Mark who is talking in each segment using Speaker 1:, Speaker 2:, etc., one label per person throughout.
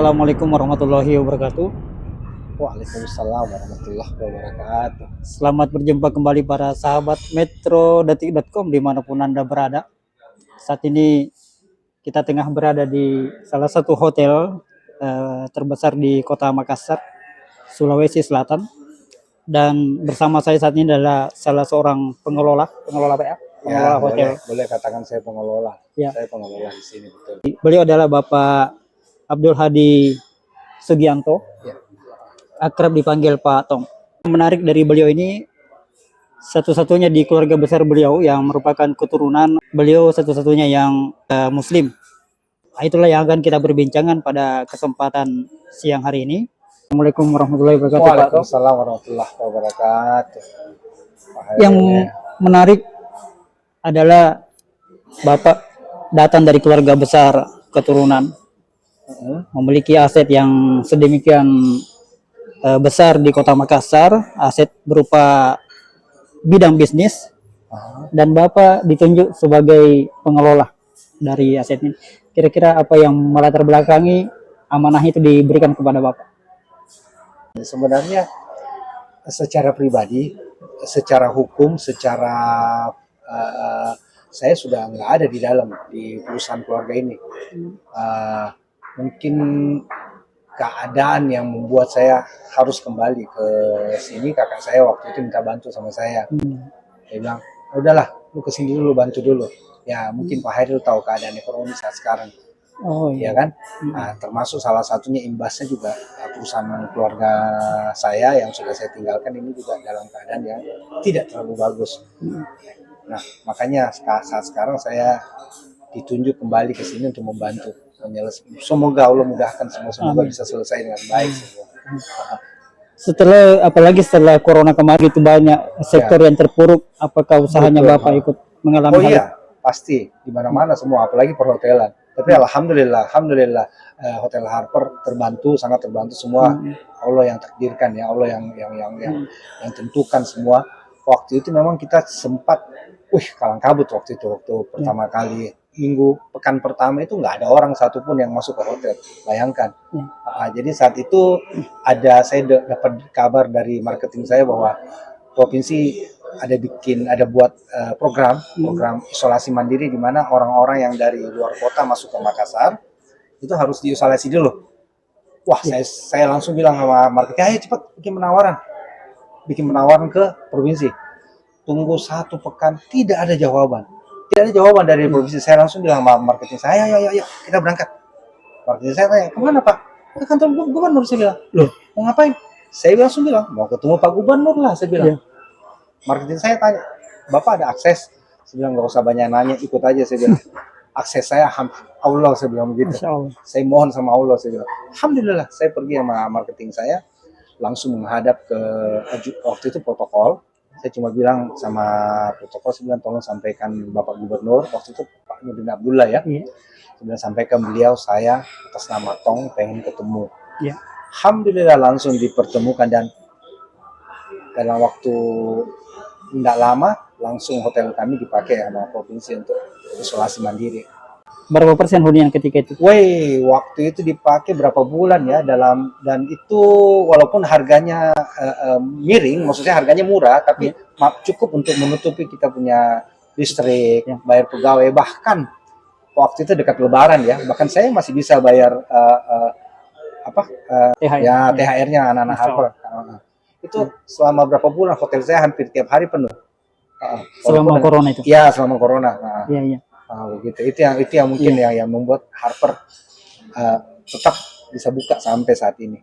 Speaker 1: Assalamualaikum warahmatullahi wabarakatuh.
Speaker 2: Waalaikumsalam warahmatullahi wabarakatuh.
Speaker 1: Selamat berjumpa kembali para sahabat metrodetik.com dimanapun Anda berada. Saat ini kita tengah berada di salah satu hotel terbesar di kota Makassar, Sulawesi Selatan. Dan bersama saya saat ini adalah salah seorang pengelola apa ya? Pengelola
Speaker 2: Ya,
Speaker 1: hotel.
Speaker 2: boleh katakan saya pengelola.
Speaker 1: Ya.
Speaker 2: Saya pengelola di sini, betul.
Speaker 1: Beliau adalah Bapak Abdul Hadi Sugianto.
Speaker 2: Ya.
Speaker 1: Akrab dipanggil Pak Tong. Menarik dari beliau ini, satu-satunya di keluarga besar beliau yang merupakan keturunan beliau satu-satunya yang Muslim. Nah, itulah yang akan kita berbincangkan pada kesempatan siang hari ini. Assalamualaikum warahmatullahi wabarakatuh. Pak Tong.
Speaker 2: Waalaikumsalam warahmatullahi wabarakatuh.
Speaker 1: Yang menarik adalah Bapak datang dari keluarga besar keturunan, memiliki aset yang sedemikian besar di kota Makassar, aset berupa bidang bisnis, dan Bapak ditunjuk sebagai pengelola dari aset ini. Kira-kira apa yang melatar belakangi amanah itu diberikan kepada Bapak?
Speaker 2: Sebenarnya secara pribadi, secara hukum, saya sudah nggak ada di dalam di perusahaan keluarga ini. Mungkin keadaan yang membuat saya harus kembali ke sini. Kakak saya waktu itu minta bantu sama saya. Dia bilang, udahlah, lu kesini dulu, bantu dulu. Ya mungkin Pak Hairil tahu keadaan ekonomi saat sekarang.
Speaker 1: Oh
Speaker 2: Ya
Speaker 1: iya.
Speaker 2: kan? Nah, termasuk salah satunya imbasnya juga perusahaan keluarga saya yang sudah saya tinggalkan ini juga dalam keadaan yang tidak terlalu bagus. Nah, makanya saat sekarang saya ditunjuk kembali ke sini untuk membantu menyelesaikan. Semoga Allah mudahkan semua, semoga bisa selesai dengan baik semua.
Speaker 1: Apalagi setelah corona kemarin itu banyak sektor yang terpuruk, apakah usahanya
Speaker 2: Betul.
Speaker 1: Bapak ikut mengalami
Speaker 2: Oh
Speaker 1: hal
Speaker 2: iya, pasti di mana-mana semua, apalagi perhotelan. Tapi alhamdulillah Hotel Harper sangat terbantu semua. Allah yang takdirkan ya, Allah yang tentukan semua. Waktu itu memang kita sempat kalang kabut waktu pertama kali pekan pertama itu nggak ada orang satupun yang masuk ke hotel, bayangkan. Jadi saat itu saya dapat kabar dari marketing saya bahwa provinsi ada buat program isolasi mandiri di mana orang-orang yang dari luar kota masuk ke Makassar itu harus diisolasi dulu. Saya langsung bilang sama marketing, ayo cepat bikin penawaran ke provinsi. Tunggu 1 pekan tidak ada jawaban dari provinsi. Saya langsung bilang sama marketing saya, ayo kita berangkat. Marketing saya tanya, kemana Pak? Ke kantor gubernur. Saya bilang, loh mau ngapain? Saya langsung bilang, mau ketemu Pak Gubernur lah, saya bilang. Marketing saya tanya, Bapak ada akses? Saya bilang, nggak usah banyak nanya, ikut aja, saya bilang. Akses saya Allah, saya bilang begitu. Saya mohon sama Allah, saya bilang. Alhamdulillah, saya pergi sama marketing saya, langsung menghadap ke waktu itu protokol. Saya cuma bilang sama protokol, saya bilang tolong sampaikan Bapak Gubernur, waktu itu Pak Nurdin Abdullah ya. Saya bilang sampaikan beliau, saya atas nama Tong pengen ketemu. Alhamdulillah langsung dipertemukan dan dalam waktu tidak lama langsung hotel kami dipakai sama provinsi untuk isolasi mandiri.
Speaker 1: Berapa persen hunian ketika itu?
Speaker 2: Waktu itu dipakai berapa bulan ya dan itu walaupun harganya miring, maksudnya harganya murah, tapi cukup untuk menutupi kita punya listrik, bayar pegawai, bahkan waktu itu dekat Lebaran ya, bahkan saya masih bisa bayar THR-nya anak-anak Harper. Itu selama berapa bulan hotel saya hampir tiap hari penuh.
Speaker 1: Selama corona itu?
Speaker 2: Iya, selama corona.
Speaker 1: Iya.
Speaker 2: Begitu. Itu yang mungkin yang membuat Harper tetap bisa buka sampai saat ini.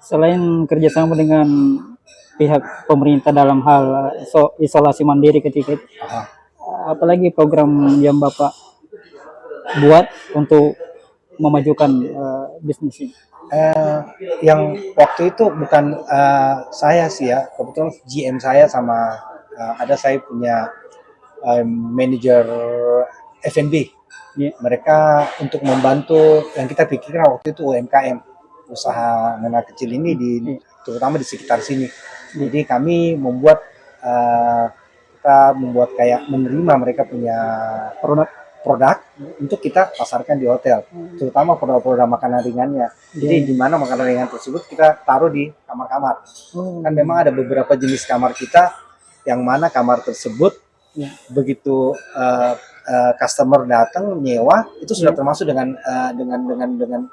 Speaker 1: Selain kerjasama dengan pihak pemerintah dalam hal isolasi mandiri ketika itu, apalagi program yang Bapak buat untuk memajukan bisnis ini?
Speaker 2: Yang waktu itu bukan saya sih ya, kebetulan GM saya sama saya punya manajer F&B. Mereka untuk membantu yang kita pikirkan waktu itu UMKM, usaha menengah kecil ini terutama di sekitar sini. Jadi kami kita membuat kayak menerima mereka punya produk untuk kita pasarkan di hotel, terutama produk-produk makanan ringannya. Jadi di mana makanan ringan tersebut kita taruh di kamar-kamar. Kan memang ada beberapa jenis kamar kita yang mana kamar tersebut begitu customer datang nyewa itu sudah termasuk dengan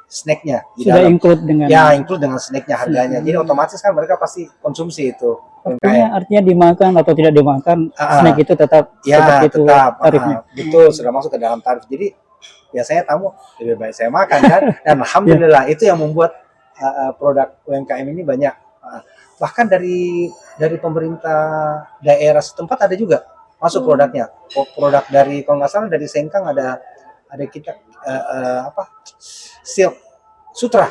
Speaker 2: snacknya di
Speaker 1: Sudah
Speaker 2: dalam.
Speaker 1: include dengan
Speaker 2: Include dengan snacknya harganya. Jadi otomatis kan mereka pasti konsumsi itu.
Speaker 1: artinya dimakan atau tidak dimakan snack itu tetap seperti itu tarifnya.
Speaker 2: Betul, sudah masuk ke dalam tarif. Jadi biasanya tamu lebih baik saya makan kan. Dan alhamdulillah itu yang membuat produk UMKM ini banyak. Bahkan dari pemerintah daerah setempat ada juga masuk produknya. Produk dari kalau nggak salah dari Sengkang ada kita silk sutra.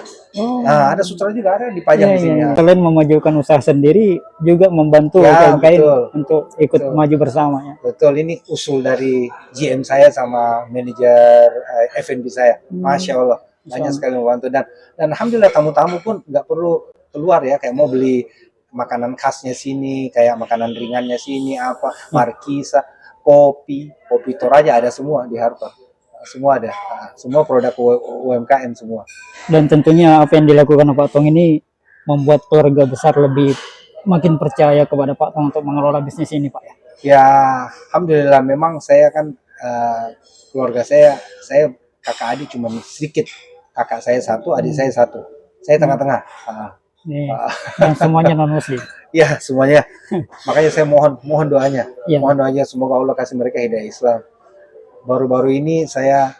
Speaker 2: Nah, ada sutra juga ada dipajang di sini.
Speaker 1: Selain memajukan usaha sendiri juga membantu UMKM untuk ikut maju bersama ya.
Speaker 2: Betul, ini usul dari GM saya sama manajer F&B saya. Masya Allah, banyak sekali membantu dan alhamdulillah tamu-tamu pun nggak perlu keluar ya, kayak mau beli makanan khasnya sini, kayak makanan ringannya sini, markisa, kopi Toraja ada semua di Harper. Semua ada, semua produk UMKM semua.
Speaker 1: Dan tentunya apa yang dilakukan Pak Tong ini membuat keluarga besar lebih makin percaya kepada Pak Tong untuk mengelola bisnis ini, Pak ya.
Speaker 2: Ya, alhamdulillah memang saya kan keluarga saya kakak adik cuma sedikit, kakak saya satu, adik saya satu, saya tengah-tengah.
Speaker 1: Dan semuanya non Muslim.
Speaker 2: Ya semuanya. Makanya saya mohon doanya, mohon doanya semoga Allah kasih mereka hidayah Islam. Baru-baru ini saya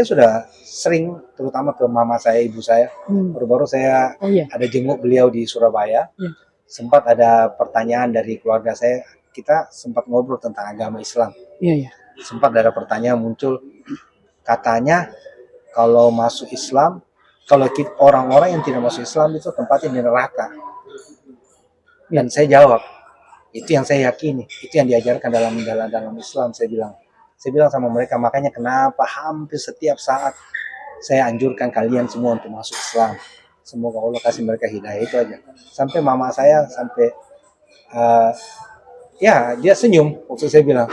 Speaker 2: sudah sering terutama ke mama saya, ibu saya. Baru-baru saya ada jenguk beliau di Surabaya. Sempat ada pertanyaan dari keluarga saya, kita sempat ngobrol tentang agama Islam. Sempat ada pertanyaan muncul, katanya kalau masuk Islam, kalau orang-orang yang tidak masuk Islam itu tempatnya di neraka. Dan saya jawab, itu yang saya yakini, itu yang diajarkan dalam Islam. Saya bilang sama mereka, makanya kenapa hampir setiap saat saya anjurkan kalian semua untuk masuk Islam. Semoga Allah kasih mereka hidayah, itu aja. Sampai mama saya dia senyum waktu saya bilang.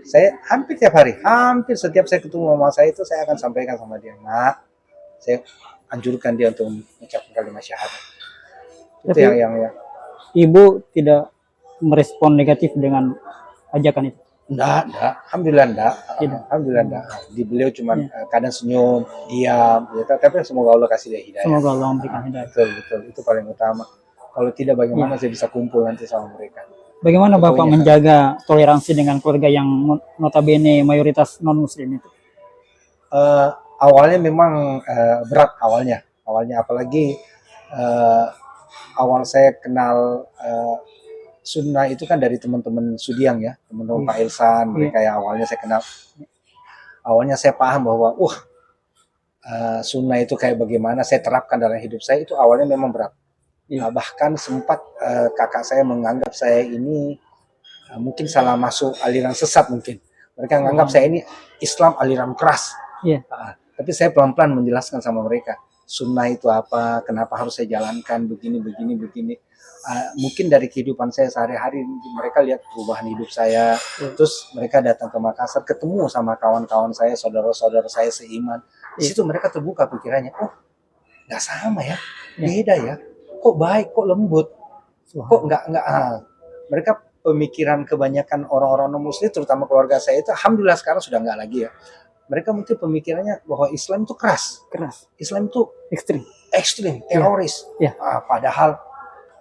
Speaker 2: Saya hampir tiap hari, hampir setiap saya ketemu mama saya itu saya akan sampaikan sama dia, Nak, saya anjurkan dia untuk mengucapkan kalimat syahadat. Itu yang
Speaker 1: Ibu tidak merespon negatif dengan ajakan itu?
Speaker 2: Enggak. Alhamdulillah enggak. Di beliau cuma kadang senyum, diam, gitu. Tapi semoga Allah kasih dia hidayah.
Speaker 1: Semoga Allah memberikan hidayah.
Speaker 2: Betul. Itu paling utama. Kalau tidak bagaimana saya bisa kumpul nanti sama mereka.
Speaker 1: Bagaimana Bapak menjaga toleransi dengan keluarga yang notabene mayoritas non-Muslim itu?
Speaker 2: Awalnya memang berat awalnya apalagi awal saya kenal sunnah itu kan dari teman-teman Sudiang ya, teman-teman Pak Ilsan, mereka yang awalnya saya kenal. Awalnya saya paham bahwa sunnah itu kayak bagaimana saya terapkan dalam hidup saya, itu awalnya memang berat. Bahkan sempat kakak saya menganggap saya ini mungkin salah masuk aliran sesat mungkin. Mereka menganggap saya ini Islam aliran keras. Tapi saya pelan-pelan menjelaskan sama mereka, sunnah itu apa, kenapa harus saya jalankan begini. Mungkin dari kehidupan saya sehari-hari mereka lihat perubahan hidup saya. Terus mereka datang ke Makassar, ketemu sama kawan-kawan saya, saudara-saudara saya seiman. Di situ mereka terbuka pikirannya, nggak sama ya, beda ya. Kok baik, kok lembut, kok nggak. Mereka pemikiran kebanyakan orang-orang non-Muslim, terutama keluarga saya itu, alhamdulillah sekarang sudah nggak lagi ya. Mereka mungkin pemikirannya bahwa Islam itu keras, Islam itu ekstrim, teroris. Padahal,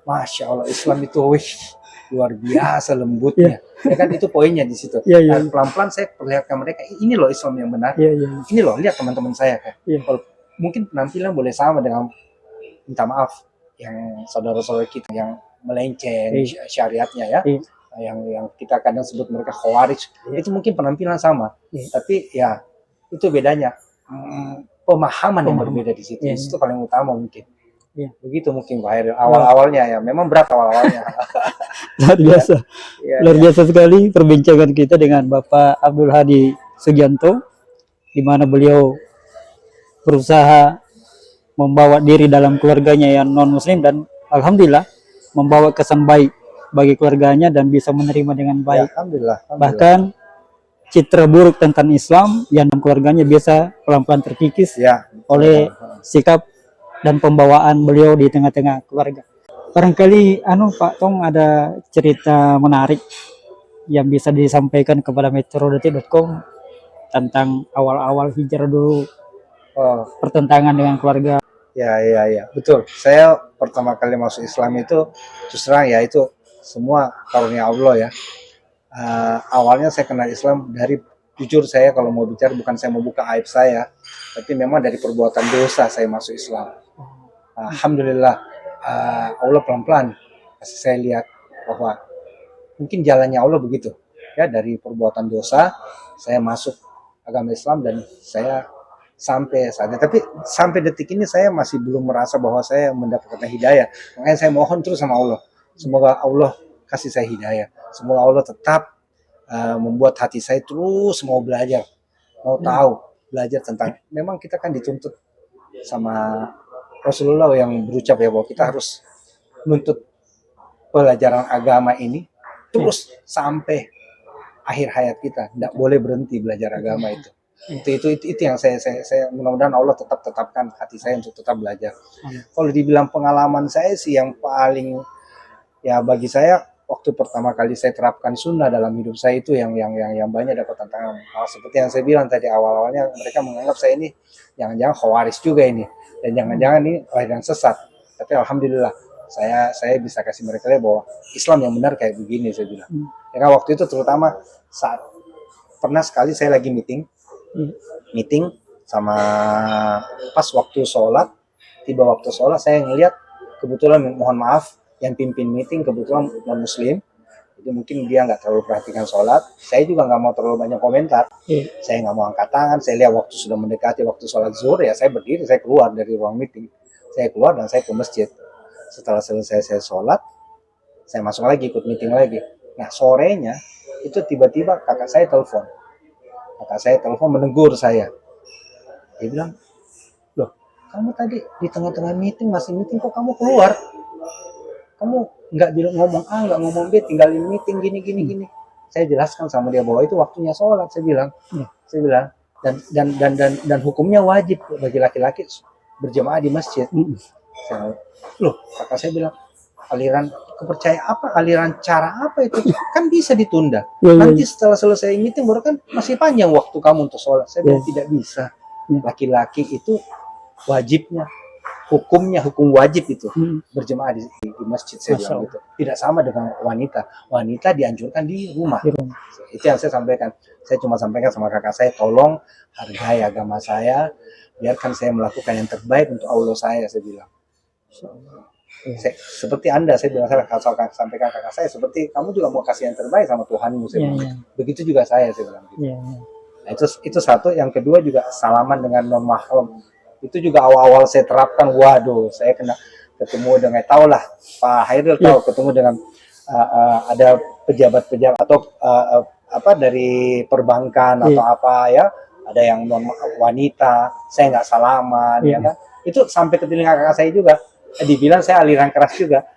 Speaker 2: masya Allah, Islam itu luar biasa lembutnya. Ya kan itu poinnya di situ. Dan pelan-pelan saya perlihatkan mereka, ini loh Islam yang benar. Ini loh, lihat teman-teman saya kan. Kalau mungkin penampilan boleh sama dengan, minta maaf, yang saudara-saudara kita yang melenceng syariatnya ya. Yang kita kadang sebut mereka khawarij, itu mungkin penampilan sama, tapi ya itu bedanya pemahaman yang berbeda di situ. Itu paling utama mungkin. Begitu mungkin Pak Hairil. Awal-awalnya ya memang berat awal-awalnya.
Speaker 1: Luar biasa. Luar biasa sekali perbincangan kita dengan Bapak Abdul Hadi Sugianto, di mana beliau berusaha membawa diri dalam keluarganya yang non-Muslim dan alhamdulillah membawa kesan baik bagi keluarganya dan bisa menerima dengan baik.
Speaker 2: Alhamdulillah.
Speaker 1: Bahkan citra buruk tentang Islam yang dalam keluarganya biasa pelan-pelan terkikis
Speaker 2: Ya.
Speaker 1: oleh sikap dan pembawaan beliau di tengah-tengah keluarga. Barangkali Pak Tong ada cerita menarik yang bisa disampaikan kepada metrodetik.com tentang awal-awal hijrah dulu,
Speaker 2: Oh,
Speaker 1: pertentangan dengan keluarga.
Speaker 2: ya, betul. Saya pertama kali masuk Islam itu terus terang ya itu semua karunia Allah ya. Awalnya saya kenal Islam dari, jujur saya kalau mau bicara bukan saya mau buka aib saya, tapi memang dari perbuatan dosa saya masuk Islam. Alhamdulillah, Allah pelan-pelan kasih saya lihat bahwa mungkin jalannya Allah begitu ya, dari perbuatan dosa saya masuk agama Islam dan saya sampai saat ini. Tapi sampai detik ini saya masih belum merasa bahwa saya mendapatkan hidayah. Makanya saya mohon terus sama Allah, semoga Allah kasih saya hidayah, semoga Allah tetap membuat hati saya terus mau belajar, mau tahu, belajar tentang, memang kita kan dituntut sama Rasulullah yang berucap ya bahwa kita harus menuntut pelajaran agama ini terus sampai akhir hayat kita, tidak boleh berhenti belajar agama itu. Itu yang saya mudah-mudahan Allah tetapkan hati saya untuk tetap belajar. Kalau dibilang pengalaman saya sih yang paling ya bagi saya waktu pertama kali saya terapkan sunnah dalam hidup saya itu yang banyak dapat tantangan. Seperti yang saya bilang tadi awal-awalnya mereka menganggap saya ini jangan-jangan khawaris juga ini dan jangan-jangan ini yang sesat. Tapi alhamdulillah saya bisa kasih mereka lihat bahwa Islam yang benar kayak begini, saya bilang. Ya kan, waktu itu terutama saat pernah sekali saya lagi meeting sama pas waktu sholat, tiba waktu sholat saya ngelihat kebetulan, mohon maaf, yang pimpin meeting kebetulan non muslim, itu mungkin dia nggak terlalu perhatikan sholat. Saya juga nggak mau terlalu banyak komentar, saya nggak mau angkat tangan. Saya lihat waktu sudah mendekati waktu sholat zuhur, ya saya berdiri, saya keluar dari ruang meeting, saya keluar dan saya ke masjid. Setelah selesai saya sholat, saya masuk lagi ikut meeting lagi. Nah sorenya itu tiba-tiba kakak saya telepon menegur saya. Dia bilang, loh kamu tadi di tengah-tengah meeting, masih meeting kok kamu keluar? Kamu nggak bilang ngomong A, nggak ngomong B, tinggalin meeting gini. Saya jelaskan sama dia bahwa itu waktunya sholat, saya bilang, dan hukumnya wajib bagi laki-laki berjamaah di masjid. Loh, kakak saya bilang, aliran kepercayaan apa, aliran cara apa itu? Kan bisa ditunda. Nanti setelah selesai meeting baru kan masih panjang waktu kamu untuk sholat. Saya bilang tidak bisa. Laki-laki itu wajibnya, hukum wajib itu berjemaah di masjid, saya bilang gitu. Tidak sama dengan wanita dianjurkan di rumah. Itu yang saya sampaikan. Saya cuma sampaikan sama kakak saya, tolong hargai agama saya, biarkan saya melakukan yang terbaik untuk Allah saya bilang. Seperti Anda, saya bilang, saya sampaikan kakak saya, seperti kamu juga mau kasih yang terbaik sama Tuhanmu, saya bilang. Begitu juga saya bilang gitu. Nah, itu satu. Yang kedua juga salaman dengan non mahram. Itu juga awal-awal saya terapkan. Waduh, saya ketemu dengan, tahulah Pak Hairil tahu, ketemu dengan ada pejabat-pejabat atau dari perbankan atau apa ya, ada yang non wanita, saya nggak salaman, ya kan? Itu sampai ke telinga kakak saya juga. Dibilang saya aliran keras juga.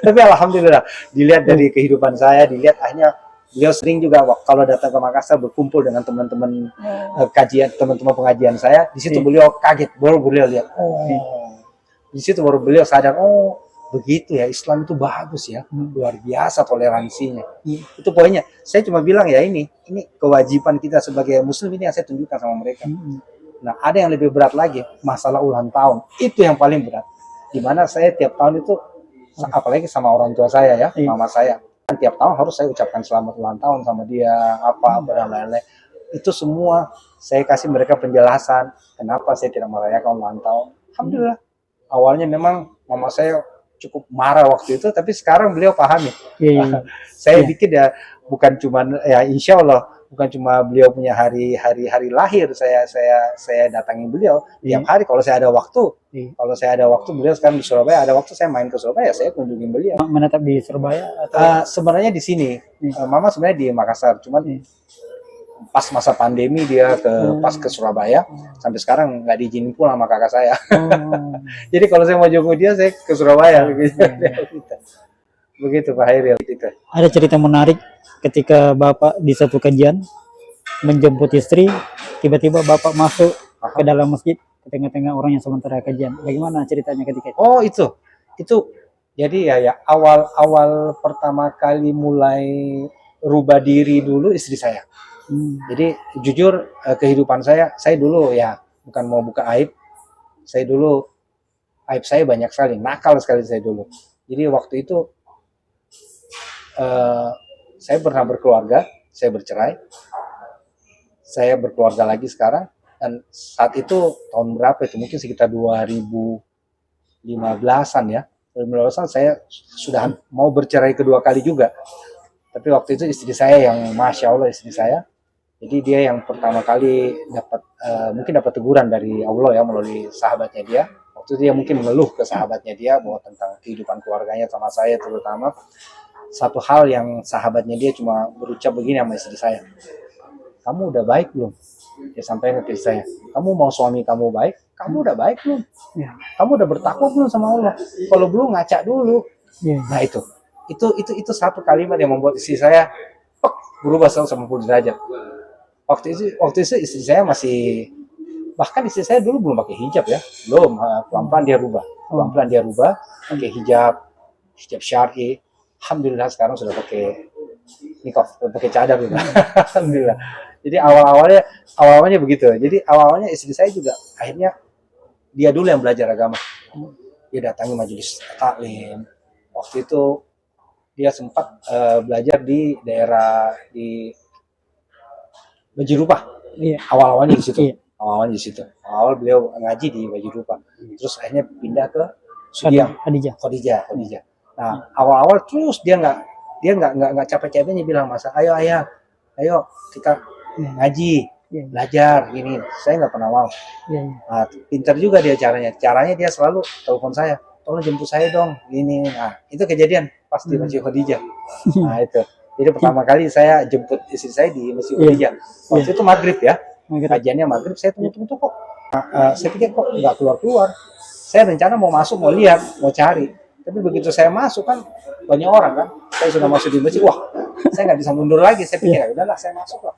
Speaker 2: Tapi alhamdulillah dilihat dari kehidupan saya, dilihat akhirnya beliau sering juga kalau datang ke Makassar berkumpul dengan teman-teman teman-teman pengajian saya. Di situ beliau kaget, baru beliau lihat. Di situ baru beliau sadar, oh begitu ya, Islam itu bagus ya, luar biasa toleransinya. Itu poinnya. Saya cuma bilang ya ini kewajiban kita sebagai muslim, ini yang saya tunjukkan sama mereka. Nah, ada yang lebih berat lagi, masalah ulang tahun. Itu yang paling berat. Dimana saya tiap tahun itu, apalagi sama orang tua saya ya, mama saya, tiap tahun harus saya ucapkan selamat ulang tahun sama dia, dan lain-lain. Itu semua saya kasih mereka penjelasan kenapa saya tidak merayakan ulang tahun. Alhamdulillah, awalnya memang mama saya cukup marah waktu itu, tapi sekarang beliau pahami. Saya bikin ya bukan cuma ya, insya Allah bukan cuma beliau punya hari lahir saya datangin beliau tiap hari kalau saya ada waktu. Kalau saya ada waktu, beliau sekarang di Surabaya, ada waktu saya main ke Surabaya, saya kunjungin beliau.
Speaker 1: Menetap di Surabaya atau
Speaker 2: sebenarnya di sini. Mama sebenarnya di Makassar, cuman pas masa pandemi dia pas ke Surabaya, sampai sekarang nggak diizinin pulang sama kakak saya. Jadi kalau saya mau jenguk dia, saya ke Surabaya. Begitu Pak Hairil.
Speaker 1: Ada cerita menarik ketika Bapak di satu kajian menjemput istri, tiba-tiba bapak masuk ke dalam masjid ke tengah-tengah orang yang sementara kajian. Bagaimana ceritanya ketika itu?
Speaker 2: Oh itu jadi ya awal pertama kali mulai rubah diri dulu istri saya. Jadi jujur kehidupan saya dulu ya bukan mau buka aib, saya dulu aib saya banyak sekali, nakal sekali saya dulu. Jadi waktu itu saya pernah berkeluarga, saya bercerai, saya berkeluarga lagi sekarang, dan saat itu tahun berapa itu mungkin sekitar 2015-an ya. 2015-an saya sudah mau bercerai kedua kali juga. Tapi waktu itu istri saya yang masya Allah istri saya, jadi dia yang pertama kali dapat mungkin dapat teguran dari Allah ya melalui sahabatnya dia. Waktu itu dia mungkin mengeluh ke sahabatnya dia bahwa tentang kehidupan keluarganya sama saya terutama. Satu hal yang sahabatnya dia cuma berucap begini sama istri saya, kamu udah baik belum? Dia sampaikan ke saya, kamu mau suami kamu baik, kamu udah baik belum?
Speaker 1: Ya.
Speaker 2: Kamu udah bertakwa belum sama Allah? Kalau belum ngaca dulu.
Speaker 1: Ya.
Speaker 2: Nah itu satu kalimat yang membuat istri saya berubah 180 derajat. Waktu itu istri saya masih, bahkan istri saya dulu belum pakai hijab ya, belum, pelan-pelan dia rubah, pakai hijab syar'i. Alhamdulillah sekarang sudah pakai nikah, pakai cadar juga. Alhamdulillah. Jadi awalnya begitu. Jadi awalnya istri saya juga akhirnya dia dulu yang belajar agama. Dia datangi majelis taklim. Waktu itu dia sempat belajar di daerah di Bajirupah.
Speaker 1: Iya.
Speaker 2: Awal-awalnya di situ.
Speaker 1: Iya.
Speaker 2: Awal beliau ngaji di Bajirupah. Terus akhirnya pindah ke Sudiang. Khadijah. Nah, awal-awal terus dia nggak capek-capeknya bilang masa, ayo kita ngaji, belajar gini. Saya nggak pernah mau. Nah, pintar juga dia caranya. Caranya dia selalu telepon saya, tolong jemput saya dong, gini. Nah, itu kejadian pas di Masjid Khadijah. Nah itu. Jadi pertama kali saya jemput istri saya di Masjid Khadijah. Waktu itu maghrib ya. Kajiannya maghrib, saya tunggu kok. Saya pikir kok nggak keluar. Saya rencana mau masuk, mau lihat, mau cari. Tapi begitu saya masuk kan banyak orang kan, saya sudah masuk di masjid, wah saya nggak bisa mundur lagi. Saya pikir ya udahlah saya masuk lah.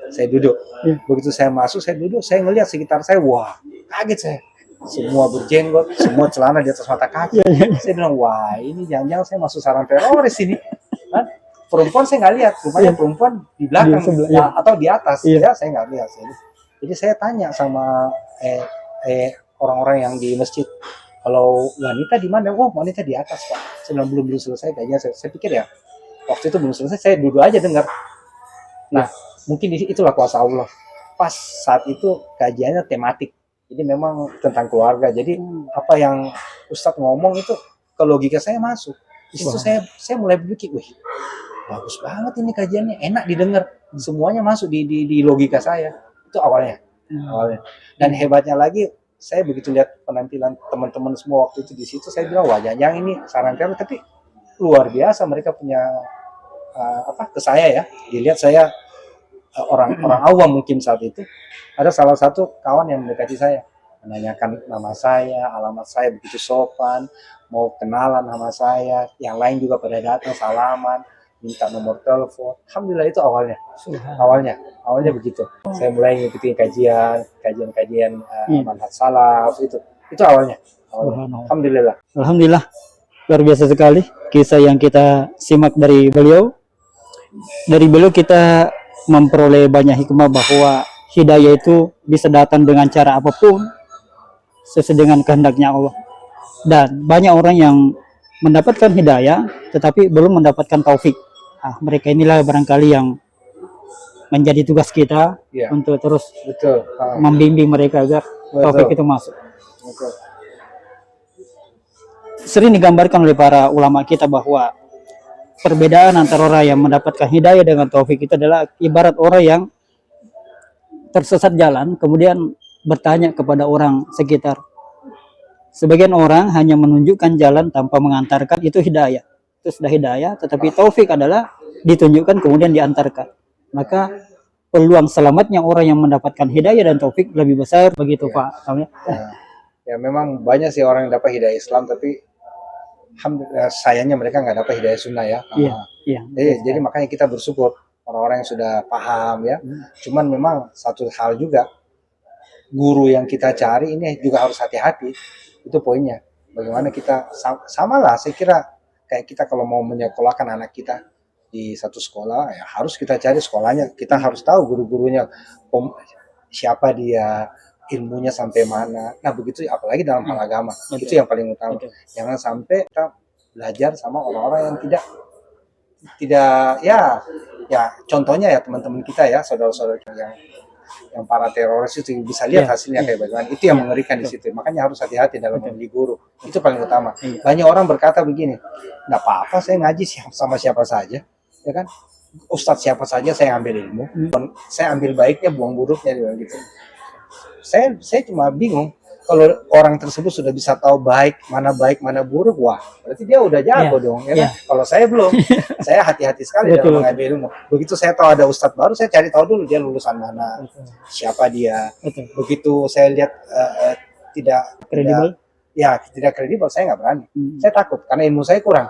Speaker 2: Saya duduk. Begitu saya masuk, saya duduk, saya ngelihat sekitar saya, wah kaget saya. Semua berjenggot, semua celana di atas mata kaki. Saya bilang, wah ini jangan-jangan saya masuk sarang teroris ini. Kan? Perempuan saya nggak lihat, rupanya perempuan di belakang atau di atas, ya saya nggak lihat. Jadi saya tanya sama orang-orang yang di masjid, kalau wanita di mana? Oh, wanita di atas, Pak. Saya bilang belum selesai kayaknya. Saya pikir ya, waktu itu belum selesai, saya duduk aja dengar. Nah, mungkin itulah kuasa Allah. Pas saat itu kajiannya tematik. Jadi memang tentang keluarga. Jadi apa yang Ustadz ngomong itu ke logika saya masuk. Di situ saya mulai berpikir, wih, bagus banget ini kajiannya, enak didengar. Semuanya masuk di logika saya. Itu awalnya. Dan hebatnya lagi, saya begitu lihat penampilan teman-teman semua waktu itu di situ, saya bilang wah jangan ini saran kami, tapi luar biasa mereka punya ke saya ya. Dilihat saya orang awam mungkin saat itu. Ada salah satu kawan yang mendekati saya, menanyakan nama saya, alamat saya begitu sopan, mau kenalan sama saya. Yang lain juga pada datang salaman, minta nomor telepon. Alhamdulillah itu awalnya begitu. Saya mulai ngikutin kajian manhaj salaf itu awalnya. Alhamdulillah
Speaker 1: luar biasa sekali kisah yang kita simak dari beliau. Dari beliau kita memperoleh banyak hikmah bahwa hidayah itu bisa datang dengan cara apapun sesuai dengan kehendaknya Allah. Dan banyak orang yang mendapatkan hidayah tetapi belum mendapatkan taufik. Nah, mereka inilah barangkali yang menjadi tugas kita untuk terus membimbing mereka agar taufik itu masuk. Sering digambarkan oleh para ulama kita bahwa perbedaan antara orang yang mendapatkan hidayah dengan taufik itu adalah ibarat orang yang tersesat jalan kemudian bertanya kepada orang sekitar. Sebagian orang hanya menunjukkan jalan tanpa mengantarkan, itu hidayah. Itu sudah hidayah, tetapi taufik adalah ditunjukkan kemudian diantarkan. Maka peluang selamatnya orang yang mendapatkan hidayah dan taufik lebih besar begitu Pak.
Speaker 2: Ya memang banyak sih orang yang dapat hidayah Islam, tapi sayangnya mereka nggak dapat hidayah sunnah ya. Jadi makanya kita bersyukur orang-orang yang sudah paham ya. Cuman memang satu hal juga, guru yang kita cari ini juga harus hati-hati. Itu poinnya. Bagaimana kita sama lah, saya kira kayak kita kalau mau menyekolahkan anak kita di satu sekolah, ya harus kita cari sekolahnya. Kita harus tahu guru-gurunya, siapa dia, ilmunya sampai mana. Nah begitu, apalagi dalam hal agama. Itu yang paling utama. Jangan sampai kita belajar sama orang-orang yang tidak ya contohnya ya teman-teman kita ya, saudara-saudara yang para teroris itu bisa lihat hasilnya kayak bagaimana. Itu yang mengerikan di situ. Makanya harus hati-hati dalam memilih guru. Itu paling utama. Banyak orang berkata begini, nggak apa-apa saya ngaji sama siapa saja, ya kan? Ustadz siapa saja saya ambil ilmu, saya ambil baiknya, buang buruknya gitu. Saya cuma bingung kalau orang tersebut sudah bisa tahu baik mana buruk, wah berarti dia udah jago dong, ya kan? Kalau saya belum, saya hati-hati sekali dalam mengambil ilmu. Begitu saya tahu ada ustadz baru, saya cari tahu dulu dia lulusan mana, siapa dia. Begitu saya lihat tidak kredibel, saya nggak berani. Saya takut karena ilmu saya kurang.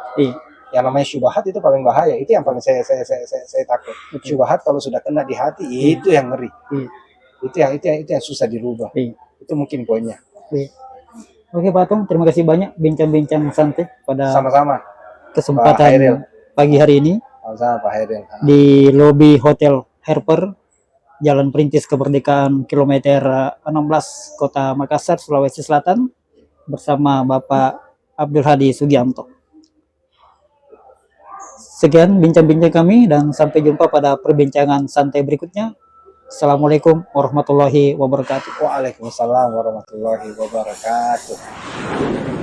Speaker 2: Yang namanya syubhat itu paling bahaya. Itu yang paling saya takut. Syubhat kalau sudah kena di hati, itu yang ngeri. Itu yang susah dirubah. Itu mungkin poinnya.
Speaker 1: Oke Pak Tung, terima kasih banyak bincang-bincang santai pada
Speaker 2: sama-sama
Speaker 1: kesempatan pagi hari ini.
Speaker 2: Sama-sama Pak Hairil.
Speaker 1: Di lobi Hotel Harper, Jalan Perintis Kemerdekaan kilometer 16, Kota Makassar, Sulawesi Selatan, bersama Bapak Abdul Hadi Sugianto. Sekian bincang-bincang kami dan sampai jumpa pada perbincangan santai berikutnya. Assalamualaikum warahmatullahi wabarakatuh.
Speaker 2: Waalaikumsalam warahmatullahi wabarakatuh.